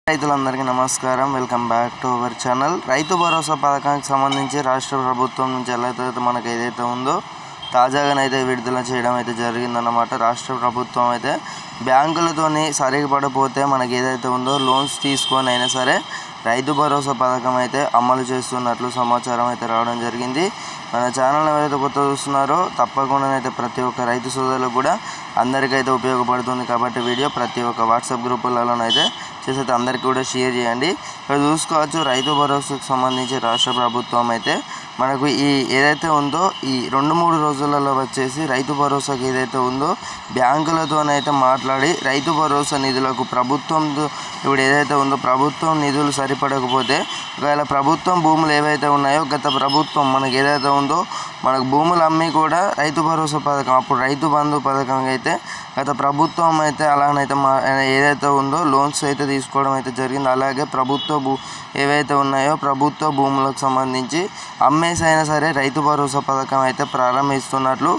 రైతులందరికీ నమస్కారం. Welcome back to our channel. Rythu Bharosa పథకానికి సంబంధించి రాష్ట్ర ప్రభుత్వం నుంచి మనకు ఏదైతే ఉందో తాజాగానైతే విడుదల చేయడం అయితే జరిగిందన్నమాట. రాష్ట్ర ప్రభుత్వం అయితే బ్యాంకులతోని సరిపడపోతే మనకి ఏదైతే ఉందో లోన్స్ తీసుకొని అయినా సరే రైతు భరోసా పథకం అయితే అమలు చేస్తున్నట్లు సమాచారం అయితే రావడం జరిగింది. మన ఛానల్ ఎవరైతే కొత్త చూస్తున్నారో తప్పకుండా అయితే ప్రతి ఒక్క రైతు సోదరులకు కూడా అందరికైతే ఉపయోగపడుతుంది కాబట్టి వీడియో ప్రతి ఒక్క వాట్సాప్ గ్రూపులలోనైతే చేసైతే అందరికీ కూడా షేర్ చేయండి. ఇక్కడ చూసుకోవచ్చు, రైతు భరోసాకు సంబంధించి రాష్ట్ర ప్రభుత్వం అయితే మనకు ఈ ఏదైతే ఉందో ఈ 2-3 రోజులలో వచ్చేసి రైతు భరోసాకి ఏదైతే ఉందో బ్యాంకులతోనైతే మాట్లాడి రైతు భరోసా నిధులకు ప్రభుత్వం ఇప్పుడు ఏదైతే ఉందో ప్రభుత్వం నిధులు సరిపడకపోతే ఒకవేళ ప్రభుత్వం భూములు ఏవైతే ఉన్నాయో గత ప్రభుత్వం మనకి ఏదైతే ఉందో మనకు భూములు అమ్మి కూడా రైతు భరోసా పథకం అప్పుడు రైతు బంధు పథకం అయితే గత ప్రభుత్వం అయితే అలానైతే ఏదైతే ఉందో లోన్స్ అయితే తీసుకోవడం అయితే జరిగింది. అలాగే ఏవైతే ఉన్నాయో ప్రభుత్వ భూములకు సంబంధించి అమ్మేసి అయినా సరే రైతు భరోసా పథకం అయితే ప్రారంభిస్తున్నట్లు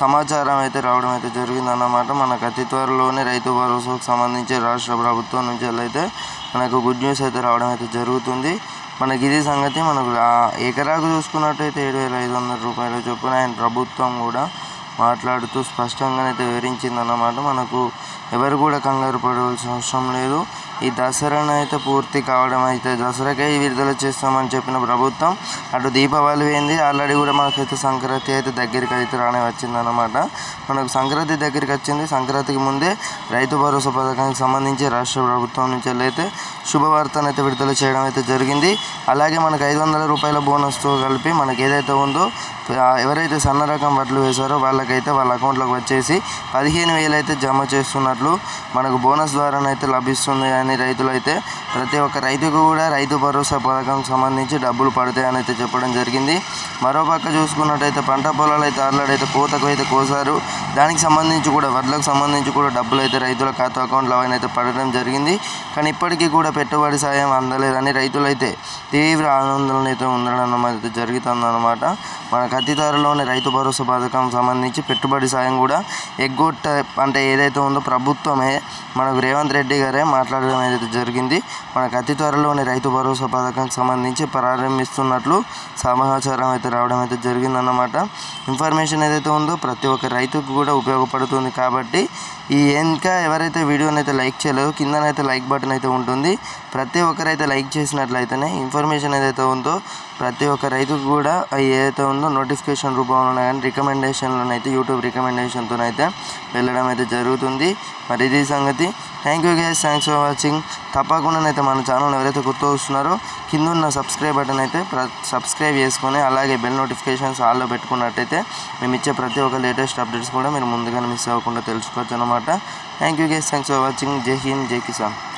సమాచారం అయితే రావడం అయితే జరిగిందన్నమాట. మనకు అతి త్వరలోనే రైతు భరోసాకు సంబంధించి రాష్ట్ర ప్రభుత్వం నుంచి అయితే మనకు గుడ్ న్యూస్ అయితే రావడం అయితే జరుగుతుంది. మనకి ఇది సంగతి. మనకు ఎకరాకు చూసుకున్నట్టయితే 7,500 రూపాయల చొప్పున ఆయన ప్రభుత్వం కూడా మాట్లాడుతూ స్పష్టంగానైతే వివరించిందన్నమాట. మనకు ఎవరు కూడా కంగారు పడవలసిన అవసరం లేదు. ఈ దసరాను అయితే పూర్తి కావడం అయితే దసరాకే విడుదల చేస్తామని చెప్పిన ప్రభుత్వం అటు దీపావళి పోయింది, ఆల్రెడీ కూడా మనకైతే సంక్రాంతి అయితే దగ్గరికి అయితే రానే వచ్చిందన్నమాట. మనకు సంక్రాంతి దగ్గరికి వచ్చింది. సంక్రాంతికి ముందే రైతు భరోసా పథకానికి సంబంధించి రాష్ట్ర ప్రభుత్వం నుంచి అయితే శుభవార్తను అయితే విడుదల చేయడం అయితే జరిగింది. అలాగే మనకు 500 రూపాయల బోనస్తో కలిపి మనకి ఏదైతే ఉందో ఎవరైతే సన్న రకం వడ్లు వేశారో వాళ్ళకైతే వాళ్ళ అకౌంట్లోకి వచ్చేసి 15,000 అయితే జమ చేస్తున్నట్లు మనకు బోనస్ ద్వారానైతే లభిస్తుంది అని రైతులైతే ప్రతి ఒక్క రైతుకు కూడా రైతు భరోసా పథకంకి సంబంధించి డబ్బులు పడతాయని అయితే చెప్పడం జరిగింది. మరోపక్క చూసుకున్నట్టయితే పంట పొలాలు అయితే ఆల్రెడీ అయితే కోతకు అయితే కోసారు. దానికి సంబంధించి కూడా వడ్లకు సంబంధించి కూడా డబ్బులు అయితే రైతుల ఖాతా అకౌంట్లో అయితే పడడం జరిగింది. కానీ ఇప్పటికీ కూడా పెట్టుబడి సాయం అందలేదని రైతులైతే తీవ్ర ఆందోళన అయితే ఉండడం అయితే జరుగుతుందన్నమాట. మనకు అతి త్వరలోనే రైతు భరోసా పథకం సంబంధించి పెట్టుబడి సాయం కూడా అంటే ఏదైతే ఉందో ప్రభుత్వమే మనకు రేవంత్ రెడ్డి గారే మాట్లాడడం అయితే జరిగింది. మనకు అతి త్వరలోనే రైతు భరోసా పథకానికి సంబంధించి ప్రారంభిస్తున్నట్లు సమాచారం అయితే రావడం అయితే జరిగిందన్నమాట. ఇన్ఫర్మేషన్ ఏదైతే ఉందో ప్రతి ఒక్క రైతుకు కూడా ఉపయోగపడుతుంది కాబట్టి ఇంకా ఎవరైతే వీడియోని అయితే లైక్ చేయలేదో కిందనైతే లైక్ బటన్ అయితే ఉంటుంది. ప్రతి ఒక్కరైతే లైక్ చేసినట్లయితేనే ఇన్ఫర్మేషన్ ఏదైతే ఉందో ప్రతి ఒక్క రైతుకు కూడా ఏదైతే ఉందో నోటిఫికేషన్ రూపంలో కానీ రికమెండేషన్లోనైతే యూట్యూబ్ రికమెండేషన్తోనైతే వెళ్ళడం అయితే జరుగుతుంది. మరి ఇది సంగతి. Thank you guys, thanks for watching. తప్పకుండా అయితే మన ఛానల్ ఎవరైతే కొత్త వస్తున్నారో కింద ఉన్న సబ్స్క్రైబ్ బటన్ అయితే సబ్స్క్రైబ్ చేసుకొని అలాగే బెల్ నోటిఫికేషన్స్ ఆల్లో పెట్టుకున్నట్టయితే మేము ఇచ్చే ప్రతి ఒక్క లేటెస్ట్ అప్డేట్స్ కూడా మీరు ముందుగానే మిస్ అవ్వకుండా తెలుసుకోవచ్చు అన్నమాట. Thank you guys, thanks for watching. జై హింద్, జై కిసాన్.